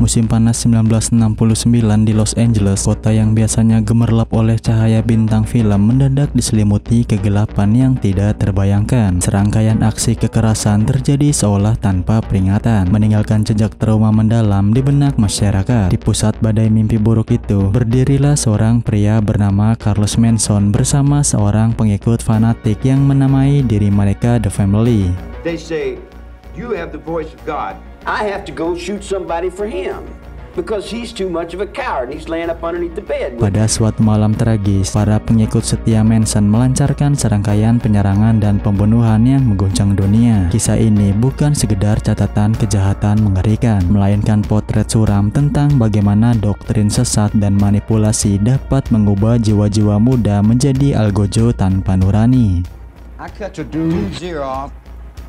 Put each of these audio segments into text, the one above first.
musim panas 1969 di Los Angeles, kota yang biasanya gemerlap oleh cahaya bintang film mendadak diselimuti kegelapan yang tidak terbayangkan. Serangkaian aksi kekerasan terjadi seolah tanpa peringatan, meninggalkan jejak trauma mendalam di benak masyarakat. Di pusat badai mimpi buruk itu, berdirilah seorang pria bernama Charles Manson bersama seorang pengikut fanatik yang menamai diri mereka The Family. They say, you have the voice of God. I have to go shoot somebody for him because he's too much of a coward. He's laying up underneath the bed. Pada suatu malam tragis, para pengikut setia Manson melancarkan serangkaian penyerangan dan pembunuhan yang mengguncang dunia. Kisah ini bukan sekedar catatan kejahatan mengerikan, melainkan potret suram tentang bagaimana doktrin sesat dan manipulasi dapat mengubah jiwa-jiwa muda menjadi algojo tanpa nurani. I cut your dude's ear off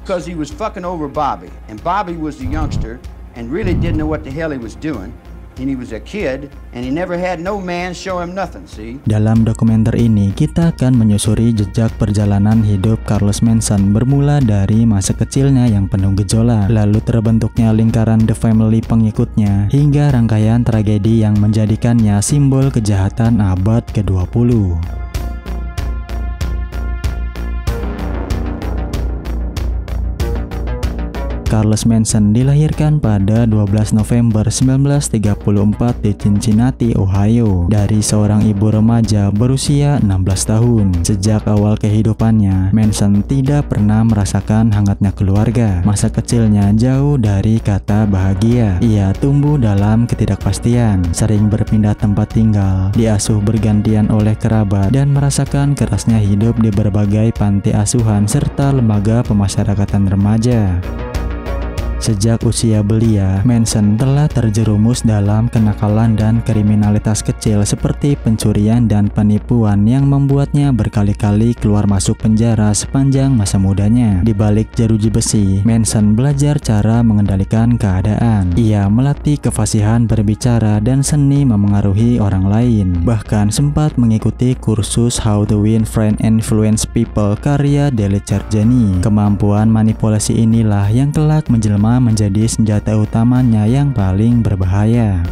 because he was fucking over Bobby, and Bobby was a youngster and really didn't know what the hell he was doing, and he was a kid and he never had no man show him nothing, see? Dalam dokumenter ini kita akan menyusuri jejak perjalanan hidup Charles Manson bermula dari masa kecilnya yang penuh gejolak, lalu terbentuknya lingkaran The Family pengikutnya hingga rangkaian tragedi yang menjadikannya simbol kejahatan abad ke-20. Charles Manson dilahirkan pada 12 November 1934 di Cincinnati, Ohio, dari seorang ibu remaja berusia 16 tahun. Sejak awal kehidupannya, Manson tidak pernah merasakan hangatnya keluarga. Masa kecilnya jauh dari kata bahagia. Ia tumbuh dalam ketidakpastian, sering berpindah tempat tinggal, diasuh bergantian oleh kerabat, dan merasakan kerasnya hidup di berbagai panti asuhan serta lembaga pemasyarakatan remaja. Sejak usia belia, Manson telah terjerumus dalam kenakalan dan kriminalitas kecil seperti pencurian dan penipuan yang membuatnya berkali-kali keluar masuk penjara sepanjang masa mudanya. Di balik jeruji besi, Manson belajar cara mengendalikan keadaan. Ia melatih kefasihan berbicara dan seni memengaruhi orang lain. Bahkan sempat mengikuti kursus How to Win Friends and Influence People karya Dale Carnegie. Kemampuan manipulasi inilah yang kelak menjelma menjadi senjata utamanya yang paling berbahaya.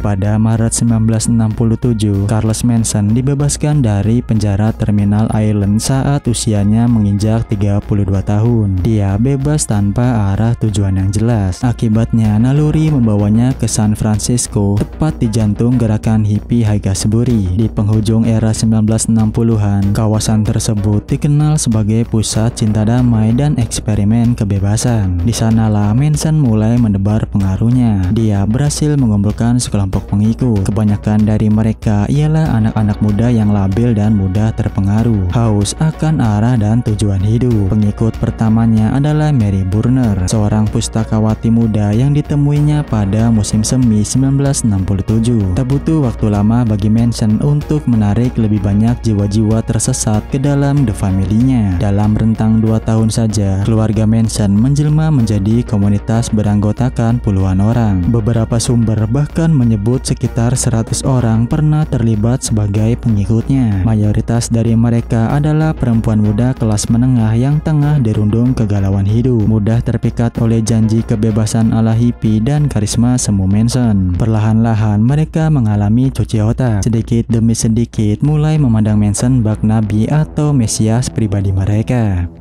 Pada Maret 1967, Charles Manson dibebaskan dari penjara Terminal Island saat usianya menginjak 32 tahun. Dia bebas tanpa arah tujuan yang jelas. Akibatnya, naluri membawanya ke San Francisco, tepat di jantung gerakan hippie Haight-Ashbury. Di penghujung era 1960-an, kawasan tersebut dikenal sebagai pusat cinta damai dan eksperimen kebebasan. Di sanalah Manson mulai menebar pengaruhnya. Dia berhasil mengumpulkan sekelompok pengikut. Kebanyakan dari mereka ialah anak-anak muda yang labil dan mudah terpengaruh, haus akan arah dan tujuan hidup. Pengikut pertamanya adalah Mary Burner, seorang pustakawati muda yang ditemuinya pada musim semi 1967. Tak butuh waktu lama bagi Manson untuk menarik lebih banyak jiwa-jiwa tersesat ke dalam The Family-nya. Dalam rentang 2 tahun saja, keluarga Manson menjelma menjadi komunitas beranggotakan puluhan orang. Beberapa sumber bahkan menyebut sekitar 100 orang pernah terlibat sebagai pengikutnya. Mayoritas dari mereka adalah perempuan muda kelas menengah yang tengah dirundung kegalauan hidup, mudah terpikat oleh janji kebebasan ala hippie dan karisma semu Manson. Perlahan-lahan mereka mengalami cuci otak, sedikit demi sedikit mulai memandang Manson bak nabi atau mesias pribadi mereka.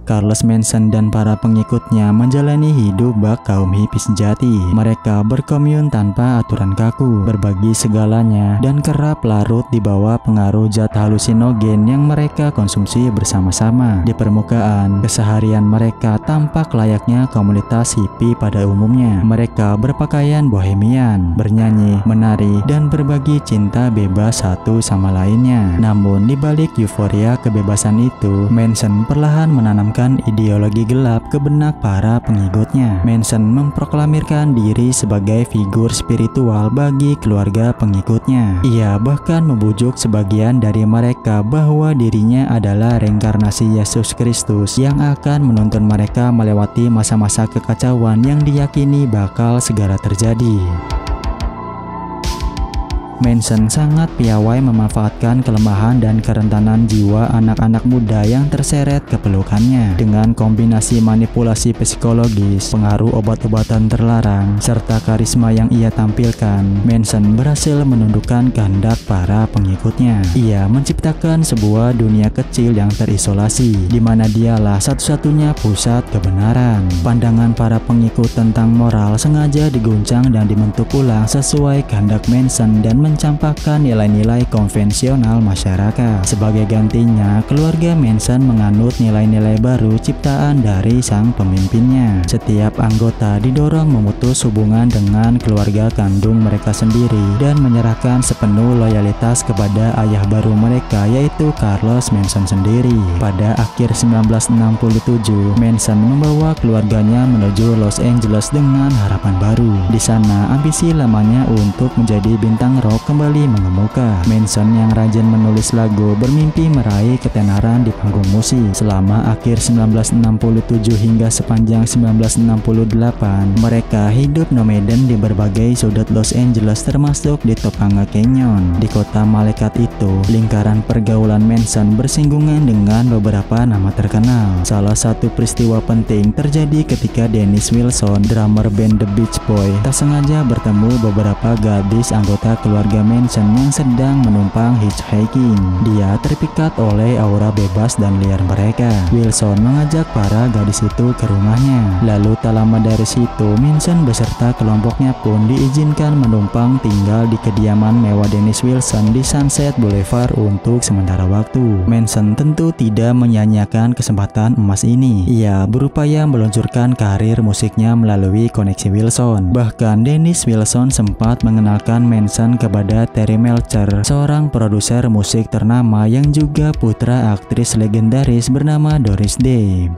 Charles Manson dan para pengikutnya menjalani hidup bak kaum hippie sejati. Mereka berkomun tanpa aturan kaku, berbagi segalanya, dan kerap larut di bawah pengaruh zat halusinogen yang mereka konsumsi bersama-sama. Di permukaan, keseharian mereka tampak layaknya komunitas hippie pada umumnya. Mereka berpakaian bohemian, bernyanyi, menari, dan berbagi cinta bebas satu sama lainnya. Namun, di balik euforia kebebasan itu, Manson perlahan menanamkan ideologi gelap ke benak para pengikutnya. Manson memproklamirkan diri sebagai figur spiritual bagi keluarga pengikutnya. Ia bahkan membujuk sebagian dari mereka bahwa dirinya adalah reinkarnasi Yesus Kristus yang akan menuntun mereka melewati masa-masa kekacauan yang diyakini bakal segera terjadi. Manson sangat piawai memanfaatkan kelemahan dan kerentanan jiwa anak-anak muda yang terseret ke pelukannya. Dengan kombinasi manipulasi psikologis, pengaruh obat-obatan terlarang, serta karisma yang ia tampilkan, Manson berhasil menundukkan kehendak para pengikutnya. Ia menciptakan sebuah dunia kecil yang terisolasi, di mana dialah satu-satunya pusat kebenaran. Pandangan para pengikut tentang moral sengaja diguncang dan dibentuk ulang sesuai kehendak Manson dan mencampakkan nilai-nilai konvensional masyarakat. Sebagai gantinya, keluarga Manson menganut nilai-nilai baru ciptaan dari sang pemimpinnya. Setiap anggota didorong memutus hubungan dengan keluarga kandung mereka sendiri dan menyerahkan sepenuh loyalitas kepada ayah baru mereka, yaitu Charles Manson sendiri. Pada akhir 1967, Manson membawa keluarganya menuju Los Angeles dengan harapan baru. Di sana, ambisi lamanya untuk menjadi bintang rock kembali mengemuka. Manson yang rajin menulis lagu bermimpi meraih ketenaran di panggung musik. Selama akhir 1967 hingga sepanjang 1968, mereka hidup nomaden di berbagai sudut Los Angeles, termasuk di Topanga Canyon. Di kota malaikat itu, lingkaran pergaulan Manson bersinggungan dengan beberapa nama terkenal. Salah satu peristiwa penting terjadi ketika Dennis Wilson, drummer band The Beach Boys, tak sengaja bertemu beberapa gadis anggota keluarga Manson yang sedang menumpang hitchhiking. Dia terpikat oleh aura bebas dan liar mereka. Wilson mengajak para gadis itu ke rumahnya. Lalu tak lama dari situ, Manson beserta kelompoknya pun diizinkan menumpang tinggal di kediaman mewah Dennis Wilson di Sunset Boulevard untuk sementara waktu. Manson tentu tidak menyia-nyiakan kesempatan emas ini. Ia berupaya meluncurkan karir musiknya melalui koneksi Wilson. Bahkan Dennis Wilson sempat mengenalkan Manson kepada Terry Melcher, seorang produser musik ternama yang juga putra aktris legendaris bernama Doris Day.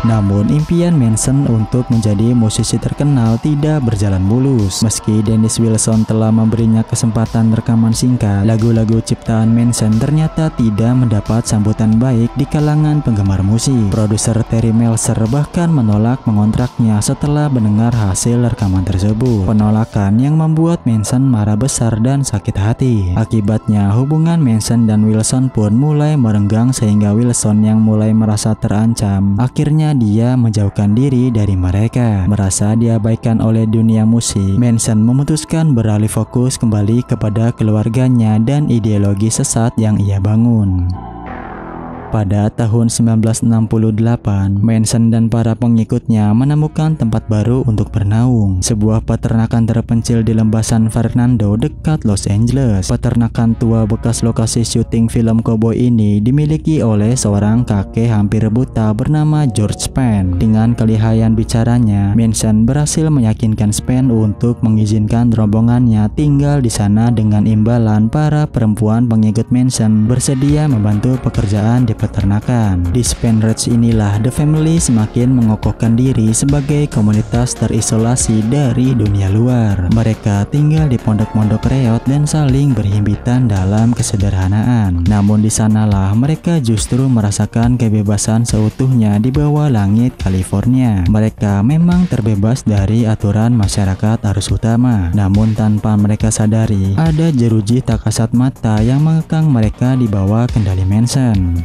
Namun impian Manson untuk menjadi musisi terkenal tidak berjalan mulus. Meski Dennis Wilson telah memberinya kesempatan rekaman singkat, lagu-lagu ciptaan Manson ternyata tidak mendapat sambutan baik di kalangan penggemar musik. Produser Terry Melcher bahkan menolak mengontraknya setelah mendengar hasil rekaman tersebut. Penolakan yang membuat Manson marah besar dan sakit hati. Akibatnya hubungan Manson dan Wilson pun mulai merenggang sehingga Wilson yang mulai merasa terancam akhirnya dia menjauhkan diri dari mereka. Merasa diabaikan oleh dunia musik, Manson memutuskan beralih fokus kembali kepada keluarganya dan ideologi sesat yang ia bangun. Pada tahun 1968, Manson dan para pengikutnya menemukan tempat baru untuk bernaung, sebuah peternakan terpencil di lembah San Fernando dekat Los Angeles. Peternakan tua bekas lokasi syuting film koboi ini dimiliki oleh seorang kakek hampir buta bernama George Span. Dengan kelihayan bicaranya, Manson berhasil meyakinkan Span untuk mengizinkan rombongannya tinggal di sana dengan imbalan para perempuan pengikut Manson bersedia membantu pekerjaan di peternakan. Di Span Ranch inilah The Family semakin mengokohkan diri sebagai komunitas terisolasi dari dunia luar. Mereka tinggal di pondok-pondok reot dan saling berhimpitan dalam kesederhanaan. Namun di sanalah mereka justru merasakan kebebasan seutuhnya di bawah langit California. Mereka memang terbebas dari aturan masyarakat arus utama. Namun tanpa mereka sadari, ada jeruji tak kasat mata yang mengekang mereka di bawah kendali Manson.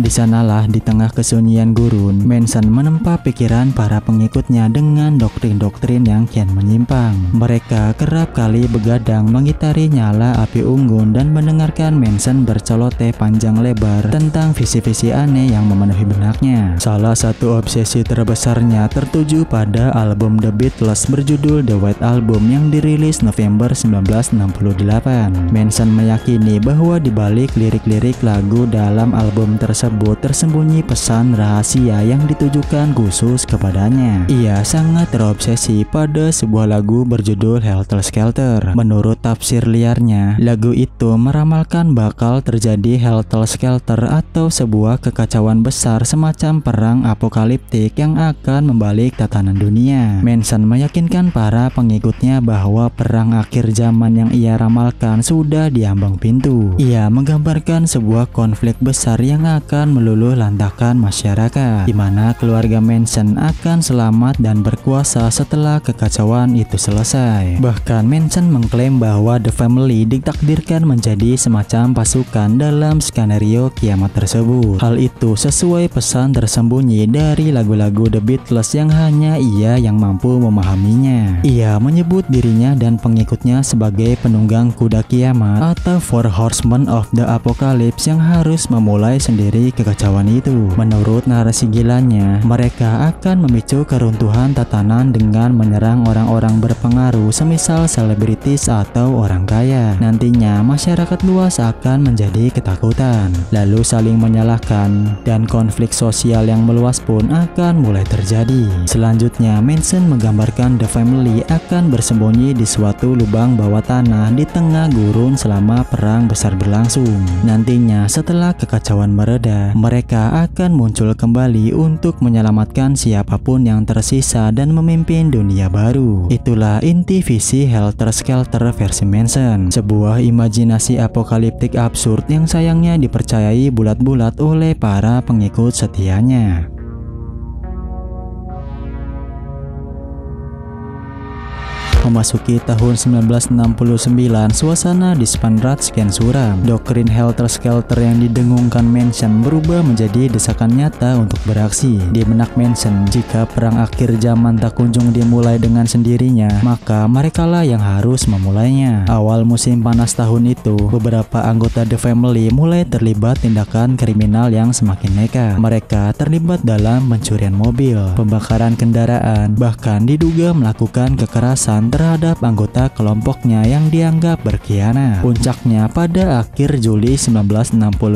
Di sanalah di tengah kesunyian gurun, Manson menempa pikiran para pengikutnya dengan doktrin-doktrin yang kian menyimpang. Mereka kerap kali begadang mengitari nyala api unggun dan mendengarkan Manson berceloteh panjang lebar tentang visi-visi aneh yang memenuhi benaknya. Salah satu obsesi terbesarnya tertuju pada album The Beatles berjudul The White Album yang dirilis November 1968. Manson meyakini bahwa di balik lirik-lirik lagu dalam album tersebut tersembunyi pesan rahasia yang ditujukan khusus kepadanya. Ia sangat terobsesi pada sebuah lagu berjudul Helter Skelter. Menurut tafsir liarnya, lagu itu meramalkan bakal terjadi Helter Skelter atau sebuah kekacauan besar semacam perang apokaliptik yang akan membalik tatanan dunia. Manson meyakinkan para pengikutnya bahwa perang akhir zaman yang ia ramalkan sudah diambang pintu. Ia menggambarkan sebuah konflik besar yang akan akan meluluh lantakan masyarakat, di mana keluarga Manson akan selamat dan berkuasa setelah kekacauan itu selesai. Bahkan Manson mengklaim bahwa The Family ditakdirkan menjadi semacam pasukan dalam skenario kiamat tersebut. Hal itu sesuai pesan tersembunyi dari lagu-lagu The Beatles yang hanya ia yang mampu memahaminya. Ia menyebut dirinya dan pengikutnya sebagai penunggang kuda kiamat atau Four Horsemen of the Apocalypse yang harus memulai sendiri kekacauan itu. Menurut narasi gilanya, mereka akan memicu keruntuhan tatanan dengan menyerang orang-orang berpengaruh semisal selebritis atau orang kaya. Nantinya masyarakat luas akan menjadi ketakutan, lalu saling menyalahkan, dan konflik sosial yang meluas pun akan mulai terjadi. Selanjutnya, Manson menggambarkan The Family akan bersembunyi di suatu lubang bawah tanah di tengah gurun selama perang besar berlangsung. Nantinya setelah kekacauan mereda, mereka akan muncul kembali untuk menyelamatkan siapapun yang tersisa dan memimpin dunia baru. Itulah inti visi Helter Skelter versi Manson, sebuah imajinasi apokaliptik absurd yang sayangnya dipercayai bulat-bulat oleh para pengikut setianya. Memasuki tahun 1969, suasana di Spanrad sekian suram. Doktrin Helter Skelter yang didengungkan Manson berubah menjadi desakan nyata untuk beraksi. Di benak Manson, jika perang akhir zaman tak kunjung dimulai dengan sendirinya, maka merekalah yang harus memulainya. Awal musim panas tahun itu, beberapa anggota The Family mulai terlibat tindakan kriminal yang semakin nekat. Mereka terlibat dalam pencurian mobil, pembakaran kendaraan, bahkan diduga melakukan kekerasan terhadap anggota kelompoknya yang dianggap berkhianat. Puncaknya pada akhir Juli 1969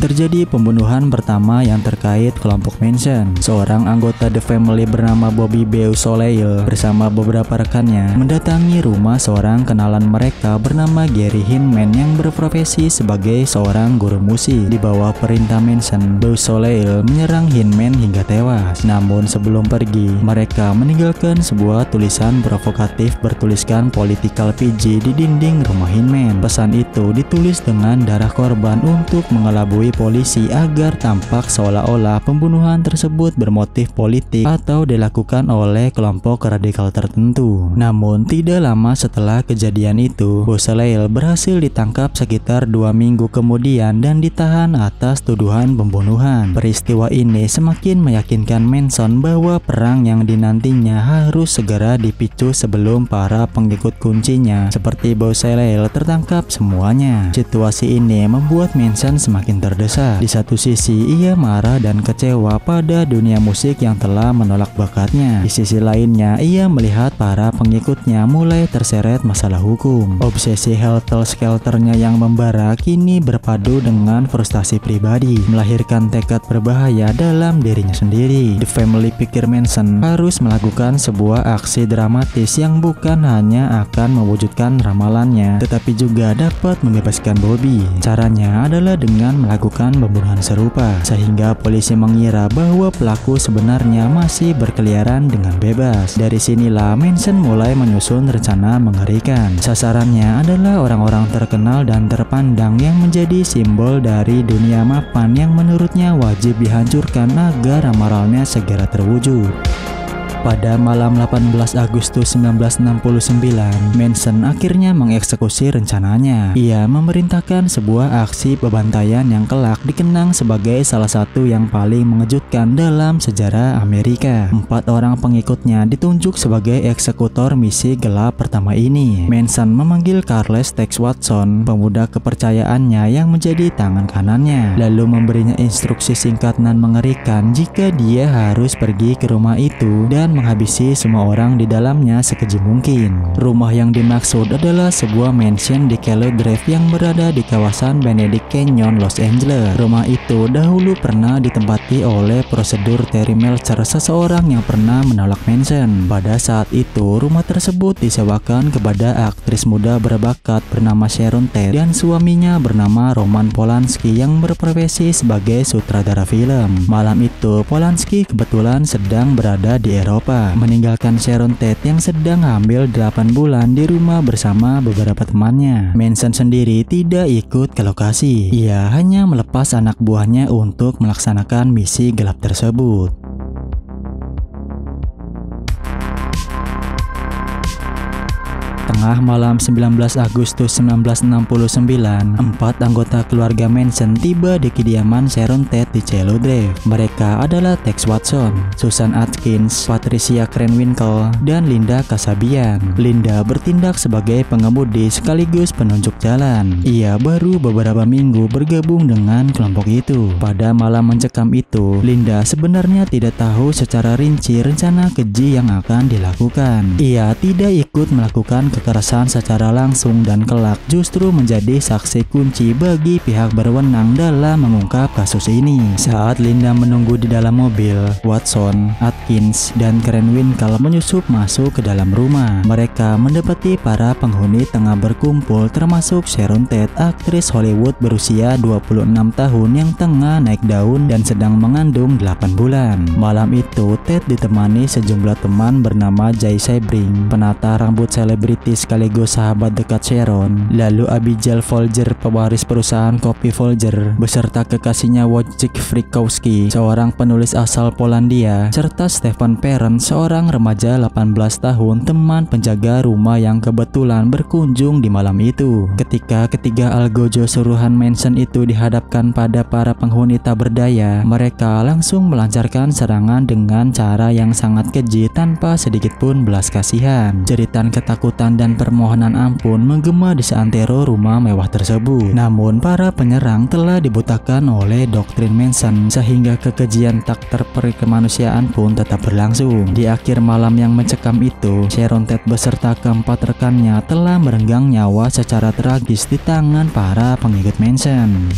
terjadi pembunuhan pertama yang terkait kelompok Manson. Seorang anggota The Family bernama Bobby Beausoleil bersama beberapa rekannya mendatangi rumah seorang kenalan mereka bernama Gary Hinman yang berprofesi sebagai seorang guru musik. Di bawah perintah Manson, Beausoleil menyerang Hinman hingga tewas. Namun sebelum pergi, mereka meninggalkan sebuah tulisan provokatif bertuliskan political PG di dinding rumah Hinman. Pesan itu ditulis dengan darah korban untuk mengelabui polisi agar tampak seolah-olah pembunuhan tersebut bermotif politik atau dilakukan oleh kelompok radikal tertentu. Namun tidak lama setelah kejadian itu, Beausoleil berhasil ditangkap sekitar 2 minggu kemudian dan ditahan atas tuduhan pembunuhan. Peristiwa ini semakin meyakinkan Manson bahwa perang yang dinantinya harus segera dipicu sebelum para pengikut kuncinya seperti Beausoleil tertangkap semuanya. Situasi ini membuat Manson semakin terdesak. Di satu sisi ia marah dan kecewa pada dunia musik yang telah menolak bakatnya. Di sisi lainnya ia melihat para pengikutnya mulai terseret masalah hukum. Obsesi Helter Skelternya yang membara kini berpadu dengan frustasi pribadi, melahirkan tekad berbahaya dalam dirinya sendiri. The Family pikir Manson harus melakukan sebuah aksi dramatis yang bukan hanya akan mewujudkan ramalannya, tetapi juga dapat membebaskan Bobby. Caranya adalah dengan melakukan pembunuhan serupa, sehingga polisi mengira bahwa pelaku sebenarnya masih berkeliaran dengan bebas. Dari sinilah Manson mulai menyusun rencana mengerikan. Sasarannya adalah orang-orang terkenal dan terpandang yang menjadi simbol dari dunia mapan yang menurutnya wajib dihancurkan agar amaralnya segera terwujud. Pada malam 18 Agustus 1969, Manson akhirnya mengeksekusi rencananya. Ia memerintahkan sebuah aksi pembantaian yang kelak dikenang sebagai salah satu yang paling mengejutkan dalam sejarah Amerika. 4 orang pengikutnya ditunjuk sebagai eksekutor misi gelap pertama ini. Manson memanggil Charles Tex Watson, pemuda kepercayaannya yang menjadi tangan kanannya, lalu memberinya instruksi singkat dan mengerikan jika dia harus pergi ke rumah itu dan menghabisi semua orang di dalamnya sekejap mungkin. Rumah yang dimaksud adalah sebuah mansion di Kellogg Drive yang berada di kawasan Benedict Canyon, Los Angeles. Rumah itu dahulu pernah ditempati oleh prosedur Terry Melcher, seseorang yang pernah menolak Manson. Pada saat itu, rumah tersebut disewakan kepada aktris muda berbakat bernama Sharon Tate dan suaminya bernama Roman Polanski yang berprofesi sebagai sutradara film. Malam itu, Polanski kebetulan sedang berada di Eropa. Eropa, meninggalkan Sharon Tate yang sedang hamil 8 bulan di rumah bersama beberapa temannya. Manson sendiri tidak ikut ke lokasi. Ia hanya melepas anak buahnya untuk melaksanakan misi gelap tersebut. Tengah malam 19 Agustus 1969, 4 anggota keluarga Manson tiba di kediaman Sharon Tate di Cielo Drive. Mereka adalah Tex Watson, Susan Atkins, Patricia Krenwinkel, dan Linda Kasabian. Linda bertindak sebagai pengemudi sekaligus penunjuk jalan. Ia baru beberapa minggu bergabung dengan kelompok itu. Pada malam mencekam itu, Linda sebenarnya tidak tahu secara rinci rencana keji yang akan dilakukan. Ia tidak ikut melakukan kekerasan secara langsung dan kelak justru menjadi saksi kunci bagi pihak berwenang dalam mengungkap kasus ini. Saat Linda menunggu di dalam mobil, Watson, Atkins, dan Krenwinkel menyusup masuk ke dalam rumah. Mereka mendapati para penghuni tengah berkumpul, termasuk Sharon Tate, aktris Hollywood berusia 26 tahun yang tengah naik daun dan sedang mengandung 8 bulan. Malam itu, Tate ditemani sejumlah teman bernama Jay Sebring, penata rambut selebriti sekaligus sahabat dekat Sharon, lalu Abigail Folger, pewaris perusahaan kopi Folger, beserta kekasihnya Wojciech Frykowski, seorang penulis asal Polandia, serta Stephen Perrin, seorang remaja 18 tahun, teman penjaga rumah yang kebetulan berkunjung di malam itu. Ketika ketiga algojo suruhan Manson itu dihadapkan pada para penghuni tak berdaya, mereka langsung melancarkan serangan dengan cara yang sangat keji tanpa sedikit pun belas kasihan. Jeritan ketakutan dan permohonan ampun menggema di seantero rumah mewah tersebut. Namun para penyerang telah dibutakan oleh doktrin Manson sehingga kekejian tak terperkemanusiaan pun tetap berlangsung. Di akhir malam yang mencekam itu, Sharon Tate beserta keempat rekannya telah merenggang nyawa secara tragis di tangan para pengikut Manson.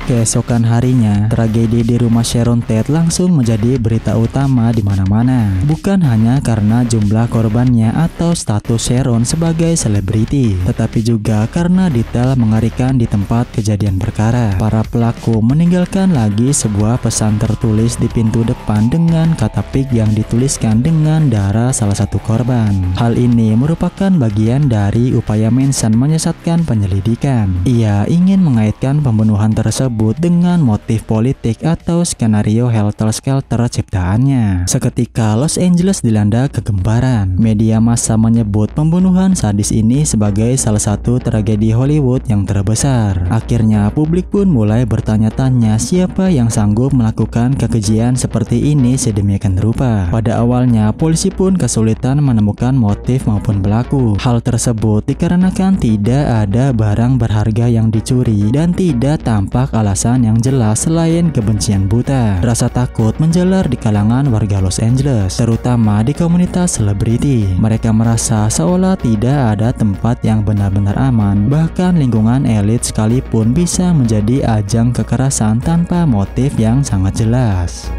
Keesokan harinya, tragedi di rumah Sharon Tate langsung menjadi berita utama di mana-mana. Bukan hanya karena jumlah korbannya atau status Sharon sebagai selebriti, tetapi juga karena detail mengerikan di tempat kejadian perkara. Para pelaku meninggalkan lagi sebuah pesan tertulis di pintu depan dengan kata pik yang dituliskan dengan darah salah satu korban. Hal ini merupakan bagian dari upaya Manson menyesatkan penyelidikan. Ia ingin mengaitkan pembunuhan tersebut dengan motif politik atau skenario helter-skelter ciptaannya. Seketika Los Angeles dilanda kegemparan. Media massa menyebut pembunuhan sadis ini sebagai salah satu tragedi Hollywood yang terbesar. Akhirnya publik pun mulai bertanya-tanya siapa yang sanggup melakukan kekejian seperti ini sedemikian rupa. Pada awalnya polisi pun kesulitan menemukan motif maupun pelaku. Hal tersebut dikarenakan tidak ada barang berharga yang dicuri dan tidak tampak alasan yang jelas selain kebencian buta. Rasa takut menjalar di kalangan warga Los Angeles, terutama di komunitas selebriti. Mereka merasa seolah tidak ada tempat yang benar-benar aman, bahkan lingkungan elit sekalipun bisa menjadi ajang kekerasan tanpa motif yang sangat jelas.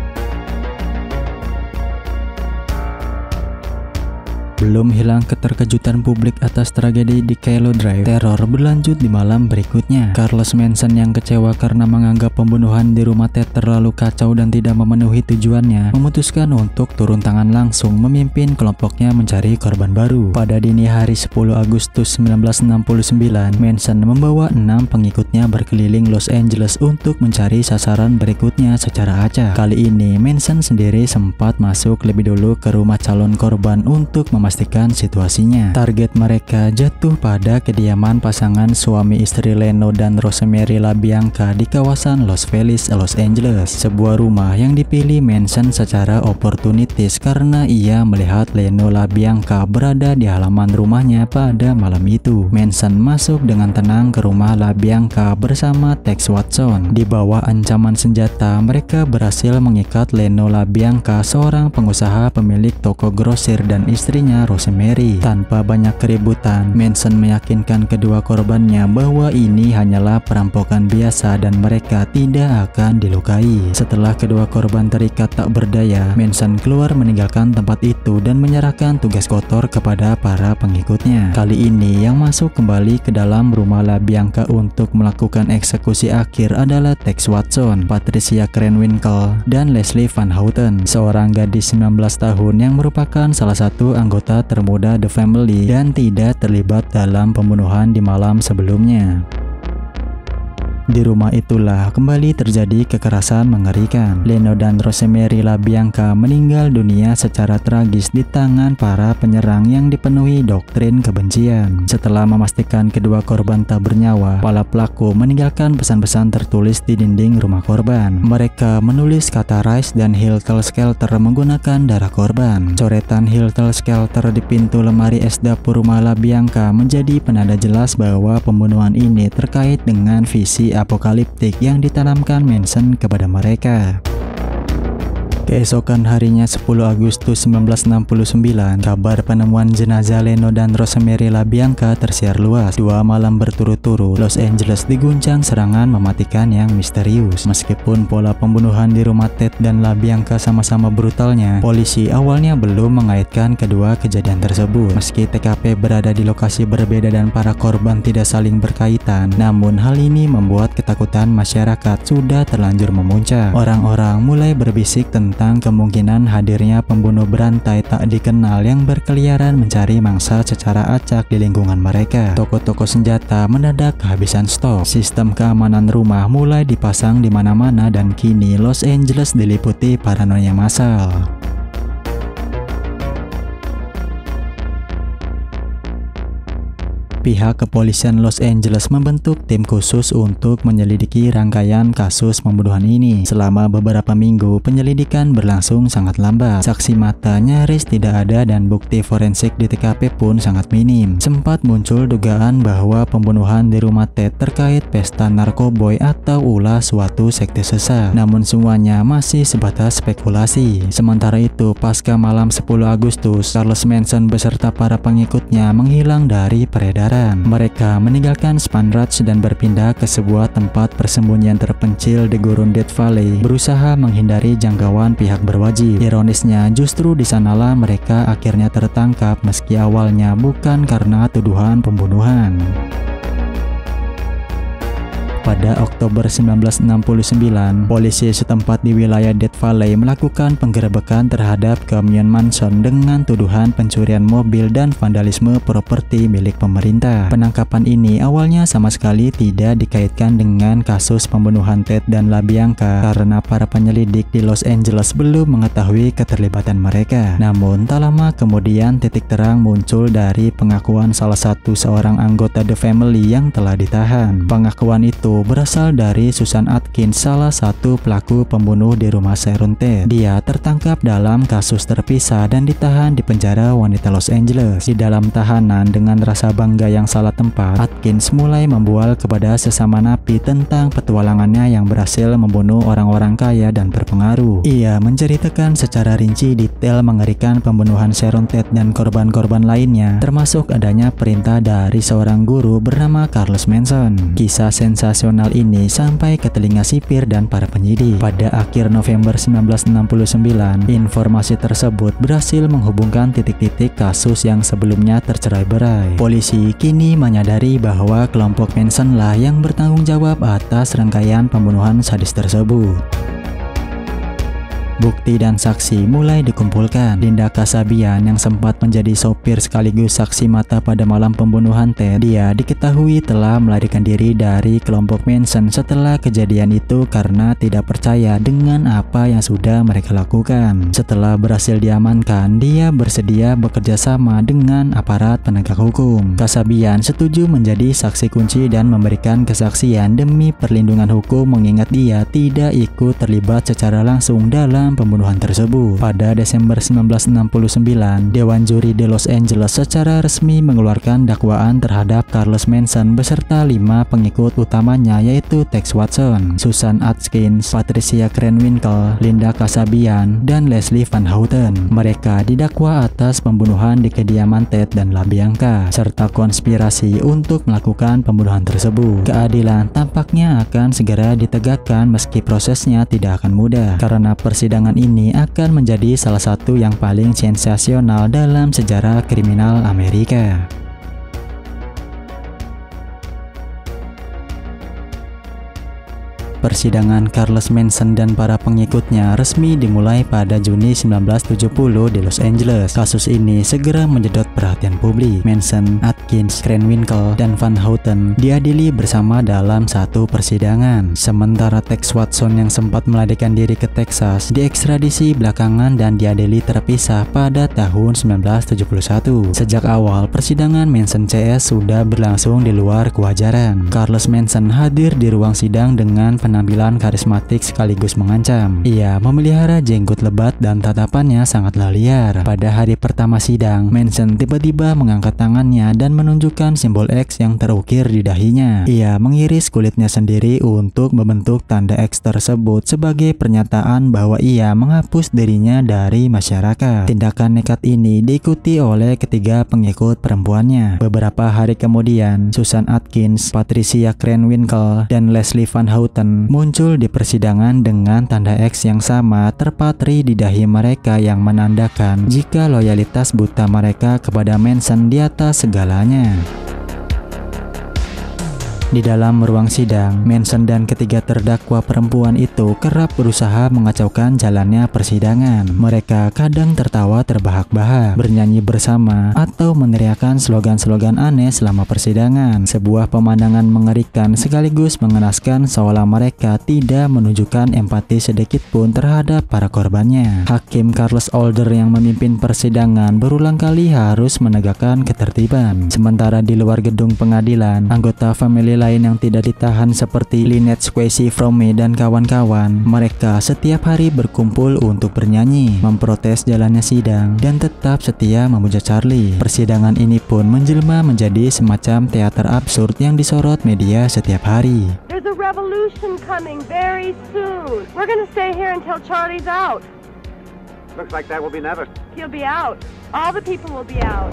Belum hilang keterkejutan publik atas tragedi di Cielo Drive, teror berlanjut di malam berikutnya. Charles Manson yang kecewa karena menganggap pembunuhan di rumah Tate terlalu kacau dan tidak memenuhi tujuannya, memutuskan untuk turun tangan langsung memimpin kelompoknya mencari korban baru. Pada dini hari 10 Agustus 1969, Manson membawa 6 pengikutnya berkeliling Los Angeles untuk mencari sasaran berikutnya secara acak. Kali ini Manson sendiri sempat masuk lebih dulu ke rumah calon korban untuk memastikan situasinya. Target mereka jatuh pada kediaman pasangan suami istri Leno dan Rosemary LaBianca di kawasan Los Feliz, Los Angeles. Sebuah rumah yang dipilih Manson secara oportunitis karena ia melihat Leno LaBianca berada di halaman rumahnya pada malam itu. Manson masuk dengan tenang ke rumah LaBianca bersama Tex Watson. Di bawah ancaman senjata, mereka berhasil mengikat Leno LaBianca, seorang pengusaha pemilik toko grosir, dan istrinya istrinya Rosemary. Tanpa banyak keributan, Manson meyakinkan kedua korbannya bahwa ini hanyalah perampokan biasa dan mereka tidak akan dilukai. Setelah kedua korban terikat tak berdaya, Manson keluar meninggalkan tempat itu dan menyerahkan tugas kotor kepada para pengikutnya. Kali ini yang masuk kembali ke dalam rumah LaBianca untuk melakukan eksekusi akhir adalah Tex Watson, Patricia Krenwinkel, dan Leslie Van Houten, seorang gadis 19 tahun yang merupakan salah satu anggota termuda The Family dan tidak terlibat dalam pembunuhan di malam sebelumnya. Di rumah itulah kembali terjadi kekerasan mengerikan. Leno dan Rosemary LaBianca meninggal dunia secara tragis di tangan para penyerang yang dipenuhi doktrin kebencian. Setelah memastikan kedua korban tak bernyawa, para pelaku meninggalkan pesan-pesan tertulis di dinding rumah korban. Mereka menulis kata Rise dan Hiltel Skelter menggunakan darah korban. Coretan Hiltel Skelter di pintu lemari es dapur rumah LaBianca menjadi penanda jelas bahwa pembunuhan ini terkait dengan visi apokaliptik yang ditanamkan Manson kepada mereka. Keesokan harinya 10 Agustus 1969, kabar penemuan jenazah Leno dan Rosemary LaBianca tersiar luas. 2 malam berturut-turut, Los Angeles diguncang serangan mematikan yang misterius. Meskipun pola pembunuhan di rumah Ted dan LaBianca sama-sama brutalnya, polisi awalnya belum mengaitkan kedua kejadian tersebut. Meski TKP berada di lokasi berbeda dan para korban tidak saling berkaitan, namun hal ini membuat ketakutan masyarakat sudah terlanjur memuncak. Orang-orang mulai berbisik tentang kemungkinan hadirnya pembunuh berantai tak dikenal yang berkeliaran mencari mangsa secara acak di lingkungan mereka. Toko-toko senjata mendadak kehabisan stok. Sistem keamanan rumah mulai dipasang di mana-mana dan kini Los Angeles diliputi paranoia massal. Pihak kepolisian Los Angeles membentuk tim khusus untuk menyelidiki rangkaian kasus pembunuhan ini. Selama beberapa minggu, penyelidikan berlangsung sangat lambat. Saksi mata nyaris tidak ada dan bukti forensik di TKP pun sangat minim. Sempat muncul dugaan bahwa pembunuhan di rumah Ted terkait pesta narkoboy atau ulah suatu sekte sesat. Namun semuanya masih sebatas spekulasi. Sementara itu, pasca malam 10 Agustus, Charles Manson beserta para pengikutnya menghilang dari peredaran. Mereka meninggalkan Spahn Ranch dan berpindah ke sebuah tempat persembunyian terpencil di gurun Death Valley, berusaha menghindari jangkauan pihak berwajib. Ironisnya, justru di sanalah mereka akhirnya tertangkap meski awalnya bukan karena tuduhan pembunuhan. Pada Oktober 1969, polisi setempat di wilayah Death Valley melakukan penggerebekan terhadap Kamion Manson dengan tuduhan pencurian mobil dan vandalisme properti milik pemerintah. Penangkapan ini awalnya sama sekali tidak dikaitkan dengan kasus pembunuhan Ted dan LaBianca karena para penyelidik di Los Angeles belum mengetahui keterlibatan mereka. Namun tak lama kemudian titik terang muncul dari pengakuan salah satu seorang anggota The Family yang telah ditahan. Pengakuan itu berasal dari Susan Atkins, salah satu pelaku pembunuh di rumah Sharon Tate. Dia tertangkap dalam kasus terpisah dan ditahan di penjara wanita Los Angeles. Di dalam tahanan dengan rasa bangga yang salah tempat, Atkins mulai membual kepada sesama napi tentang petualangannya yang berhasil membunuh orang-orang kaya dan berpengaruh. Ia menceritakan secara rinci detail mengerikan pembunuhan Sharon Tate dan korban-korban lainnya, termasuk adanya perintah dari seorang guru bernama Charles Manson. Kisah sensasional ini sampai ke telinga sipir dan para penyidik. Pada akhir November 1969, informasi tersebut berhasil menghubungkan titik-titik kasus yang sebelumnya tercerai-berai. Polisi kini menyadari bahwa kelompok Manson lah yang bertanggung jawab atas rangkaian pembunuhan sadis tersebut. Bukti dan saksi mulai dikumpulkan. Linda Kasabian yang sempat menjadi sopir sekaligus saksi mata pada malam pembunuhan Ted, dia diketahui telah melarikan diri dari kelompok Manson setelah kejadian itu karena tidak percaya dengan apa yang sudah mereka lakukan. Setelah berhasil diamankan, dia bersedia bekerja sama dengan aparat penegak hukum. Kasabian setuju menjadi saksi kunci dan memberikan kesaksian demi perlindungan hukum mengingat dia tidak ikut terlibat secara langsung dalam dalam pembunuhan tersebut. Pada Desember 1969, Dewan Juri di Los Angeles secara resmi mengeluarkan dakwaan terhadap Charles Manson beserta 5 pengikut utamanya, yaitu Tex Watson, Susan Atkins, Patricia Krenwinkel, Linda Kasabian, dan Leslie Van Houten. Mereka didakwa atas pembunuhan di kediaman Ted dan LaBianca serta konspirasi untuk melakukan pembunuhan tersebut. Keadilan tampaknya akan segera ditegakkan meski prosesnya tidak akan mudah, karena persidangan ini akan menjadi salah satu yang paling sensasional dalam sejarah kriminal Amerika. Persidangan Charles Manson dan para pengikutnya resmi dimulai pada Juni 1970 di Los Angeles. Kasus ini segera menjedot perhatian publik. Manson, Atkins, Krenwinkel, dan Van Houten diadili bersama dalam satu persidangan. Sementara Tex Watson yang sempat melarikan diri ke Texas diekstradisi belakangan dan diadili terpisah pada tahun 1971. Sejak awal persidangan Manson CS sudah berlangsung di luar kewajaran. Charles Manson hadir di ruang sidang dengan penampilan karismatik sekaligus mengancam. Ia memelihara jenggot lebat dan tatapannya sangatlah liar. Pada hari pertama sidang, Manson tiba-tiba mengangkat tangannya dan menunjukkan simbol X yang terukir di dahinya. Ia mengiris kulitnya sendiri untuk membentuk tanda X tersebut sebagai pernyataan bahwa ia menghapus dirinya dari masyarakat. Tindakan nekat ini diikuti oleh ketiga pengikut perempuannya. Beberapa hari kemudian, Susan Atkins, Patricia Krenwinkel, dan Leslie Van Houten muncul di persidangan dengan tanda X yang sama terpatri di dahi mereka yang menandakan jika loyalitas buta mereka kepada Manson di atas segalanya. Di dalam ruang sidang, Manson dan ketiga terdakwa perempuan itu kerap berusaha mengacaukan jalannya persidangan. Mereka kadang tertawa terbahak-bahak, bernyanyi bersama, atau meneriakkan slogan-slogan aneh selama persidangan. Sebuah pemandangan mengerikan sekaligus mengenaskan seolah mereka tidak menunjukkan empati sedikit pun terhadap para korbannya. Hakim Carlos Older yang memimpin persidangan berulang kali harus menegakkan ketertiban. Sementara di luar gedung pengadilan, anggota famili lain yang tidak ditahan seperti Lynette Squeezy Fromme dan kawan-kawan, mereka setiap hari berkumpul untuk bernyanyi, memprotes jalannya sidang, dan tetap setia memuja Charlie. Persidangan ini pun menjelma menjadi semacam teater absurd yang disorot media setiap hari. There's a revolution coming very soon. We're gonna stay here until Charlie's out. Looks like that will be never. He'll be out. All the people will be out.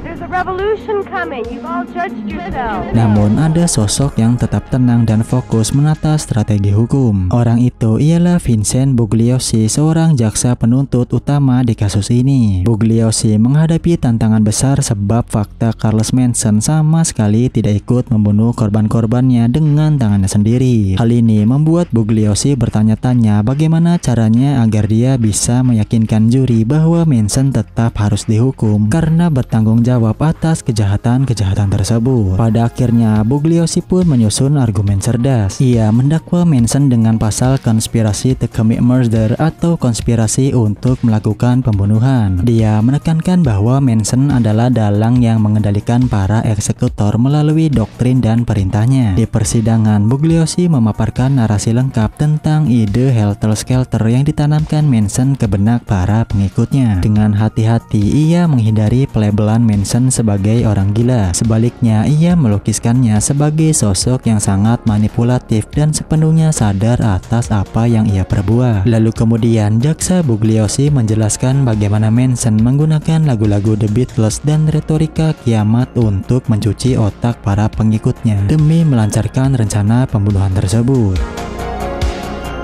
There's a revolution coming. You've all judged yourself. Namun ada sosok yang tetap tenang dan fokus menata strategi hukum. Orang itu ialah Vincent Bugliosi, seorang jaksa penuntut utama di kasus ini. Bugliosi menghadapi tantangan besar sebab fakta Charles Manson sama sekali tidak ikut membunuh korban-korbannya dengan tangannya sendiri. Hal ini membuat Bugliosi bertanya-tanya bagaimana caranya agar dia bisa meyakinkan juri bahwa Manson tetap harus dihukum karena bertanggung jawab atas kejahatan-kejahatan tersebut. Pada akhirnya, Bugliosi pun menyusun argumen cerdas. Ia mendakwa Manson dengan pasal konspirasi to commit murder atau konspirasi untuk melakukan pembunuhan. Dia menekankan bahwa Manson adalah dalang yang mengendalikan para eksekutor melalui doktrin dan perintahnya. Di persidangan, Bugliosi memaparkan narasi lengkap tentang ide helter-skelter yang ditanamkan Manson ke benak para pengikutnya. Dengan hati-hati, ia menghindari pelabelan Manson sebagai orang gila. Sebaliknya, ia melukiskannya sebagai sosok yang sangat manipulatif dan sepenuhnya sadar atas apa yang ia perbuat. Lalu kemudian, jaksa Bugliosi menjelaskan bagaimana Manson menggunakan lagu-lagu The Beatles dan retorika kiamat untuk mencuci otak para pengikutnya demi melancarkan rencana pembunuhan tersebut.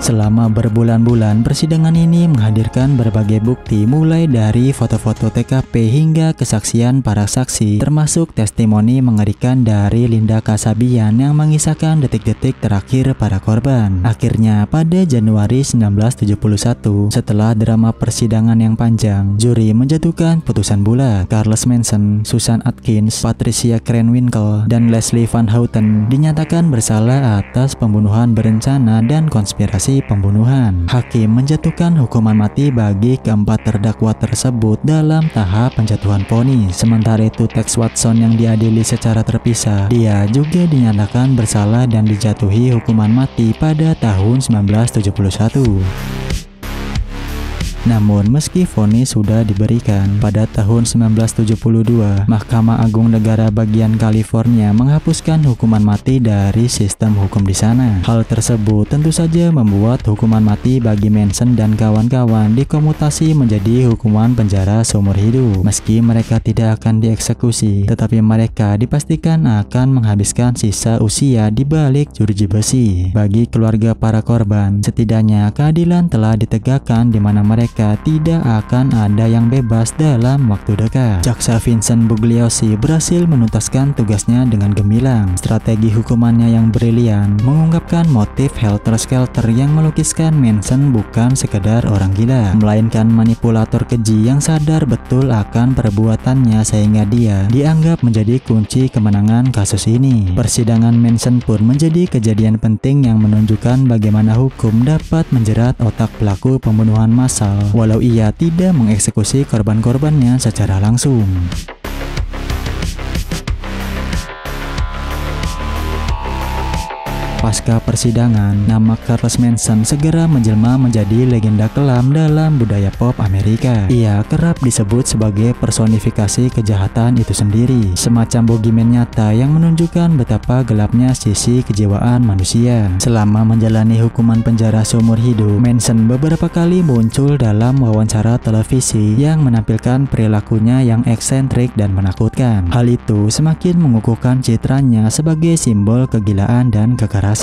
Selama berbulan-bulan, persidangan ini menghadirkan berbagai bukti mulai dari foto-foto TKP hingga kesaksian para saksi, termasuk testimoni mengerikan dari Linda Kasabian yang mengisahkan detik-detik terakhir para korban. Akhirnya, pada Januari 1971, setelah drama persidangan yang panjang, juri menjatuhkan putusan bulat. Charles Manson, Susan Atkins, Patricia Krenwinkel, dan Leslie Van Houten dinyatakan bersalah atas pembunuhan berencana dan konspirasi pembunuhan. Hakim menjatuhkan hukuman mati bagi keempat terdakwa tersebut dalam tahap penjatuhan vonis. Sementara itu, Tex Watson yang diadili secara terpisah, dia juga dinyatakan bersalah dan dijatuhi hukuman mati pada tahun 1971. Namun meski vonis sudah diberikan, pada tahun 1972, Mahkamah Agung Negara bagian California menghapuskan hukuman mati dari sistem hukum di sana. Hal tersebut tentu saja membuat hukuman mati bagi Manson dan kawan-kawan dikomutasi menjadi hukuman penjara seumur hidup. Meski mereka tidak akan dieksekusi, tetapi mereka dipastikan akan menghabiskan sisa usia di balik jeruji besi. Bagi keluarga para korban, setidaknya keadilan telah ditegakkan di mana mereka tidak akan ada yang bebas dalam waktu dekat. Jaksa Vincent Bugliosi berhasil menuntaskan tugasnya dengan gemilang. Strategi hukumannya yang brilian mengungkapkan motif helter-skelter yang melukiskan Manson bukan sekedar orang gila, melainkan manipulator keji yang sadar betul akan perbuatannya sehingga dia dianggap menjadi kunci kemenangan kasus ini. Persidangan Manson pun menjadi kejadian penting yang menunjukkan bagaimana hukum dapat menjerat otak pelaku pembunuhan massal walau ia tidak mengeksekusi korban-korbannya secara langsung. Pasca persidangan, nama Charles Manson segera menjelma menjadi legenda kelam dalam budaya pop Amerika. Ia kerap disebut sebagai personifikasi kejahatan itu sendiri, semacam boogeyman nyata yang menunjukkan betapa gelapnya sisi kejiwaan manusia. Selama menjalani hukuman penjara seumur hidup, Manson beberapa kali muncul dalam wawancara televisi yang menampilkan perilakunya yang eksentrik dan menakutkan. Hal itu semakin mengukuhkan citranya sebagai simbol kegilaan dan kekerasan.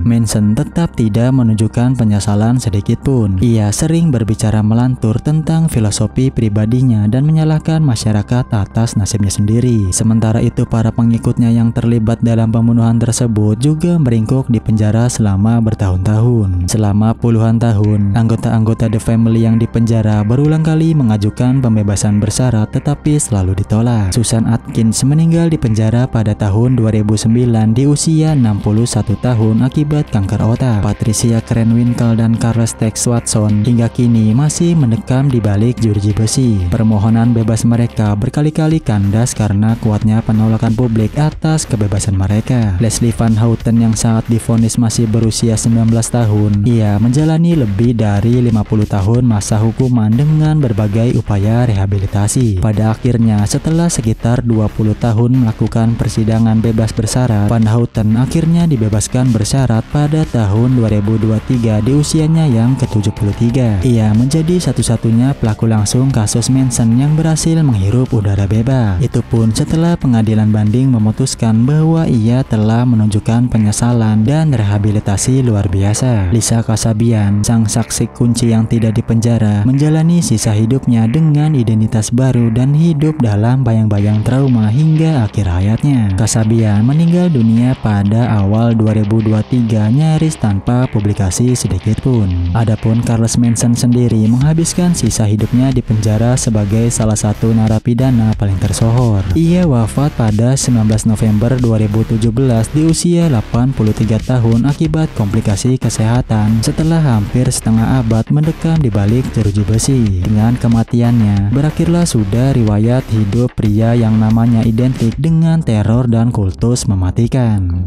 Manson tetap tidak menunjukkan penyesalan sedikit pun. Ia sering berbicara melantur tentang filosofi pribadinya dan menyalahkan masyarakat atas nasibnya sendiri. Sementara itu, para pengikutnya yang terlibat dalam pembunuhan tersebut juga meringkuk di penjara selama bertahun-tahun. Selama puluhan tahun, anggota-anggota The Family yang dipenjara berulang kali mengajukan pembebasan bersyarat tetapi selalu ditolak. Susan Atkins meninggal di penjara pada tahun 2009 di usia 61 tahun akibat kanker otak. Patricia Krenwinkel dan Carles Tex Watson hingga kini masih mendekam di balik jeruji besi. Permohonan bebas mereka berkali-kali kandas karena kuatnya penolakan publik atas kebebasan mereka. Leslie Van Houten yang saat divonis masih berusia 19 tahun, ia menjalani lebih dari 50 tahun masa hukuman dengan berbagai upaya rehabilitasi. Pada akhirnya, setelah sekitar 20 tahun melakukan persidangan bebas bersyarat, Van Houten akhirnya dibebaskan bersyarat pada tahun 2023 di usianya yang ke-73. Ia menjadi satu-satunya pelaku langsung kasus Manson yang berhasil menghirup udara bebas. Itu pun setelah pengadilan banding memutuskan bahwa ia telah menunjukkan penyesalan dan rehabilitasi luar biasa. Lisa Kasabian, sang saksi kunci yang tidak dipenjara, menjalani sisa hidupnya dengan identitas baru dan hidup dalam bayang-bayang trauma hingga akhir hayatnya. Kasabian meninggal dunia pada awal 2023 nyaris tanpa publikasi sedikit pun. Adapun Charles Manson sendiri menghabiskan sisa hidupnya di penjara sebagai salah satu narapidana paling tersohor. Ia wafat pada 19 November 2017 di usia 83 tahun akibat komplikasi kesehatan setelah hampir setengah abad mendekam di balik jeruji besi. Dengan kematiannya, berakhirlah sudah riwayat hidup pria yang namanya identik dengan teror dan kultus mematikan.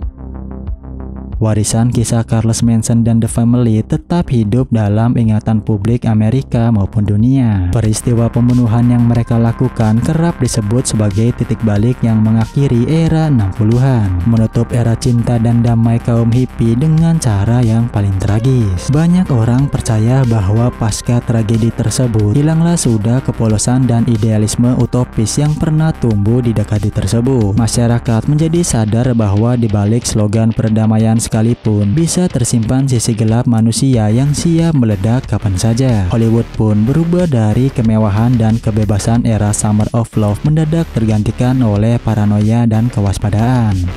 Warisan kisah Charles Manson dan The Family tetap hidup dalam ingatan publik Amerika maupun dunia. Peristiwa pembunuhan yang mereka lakukan kerap disebut sebagai titik balik yang mengakhiri era 60-an, menutup era cinta dan damai kaum hippie dengan cara yang paling tragis. Banyak orang percaya bahwa pasca tragedi tersebut, hilanglah sudah kepolosan dan idealisme utopis yang pernah tumbuh di dekade tersebut. Masyarakat menjadi sadar bahwa di balik slogan perdamaian sekalipun bisa tersimpan sisi gelap manusia yang siap meledak kapan saja. Hollywood pun berubah dari kemewahan dan kebebasan era Summer of Love mendadak tergantikan oleh paranoia dan kewaspadaan.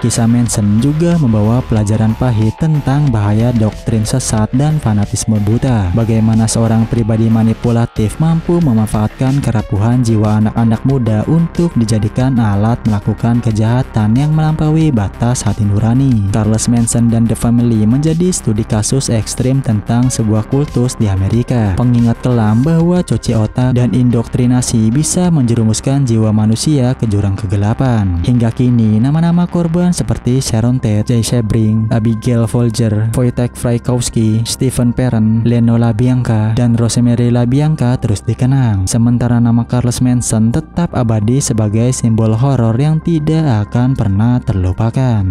Kisah Manson juga membawa pelajaran pahit tentang bahaya doktrin sesat dan fanatisme buta. Bagaimana seorang pribadi manipulatif mampu memanfaatkan kerapuhan jiwa anak-anak muda untuk dijadikan alat melakukan kejahatan yang melampaui batas hati nurani. Charles Manson dan The Family menjadi studi kasus ekstrim tentang sebuah kultus di Amerika. Pengingat kelam bahwa cuci otak dan indoktrinasi bisa menjerumuskan jiwa manusia ke jurang kegelapan. Hingga kini, nama-nama korban seperti Sharon Tate, Jay Sebring, Abigail Folger, Wojtek Frykowski, Stephen Perrin, Leno LaBianca, dan Rosemary LaBianca terus dikenang. Sementara nama Charles Manson tetap abadi sebagai simbol horor yang tidak akan pernah terlupakan.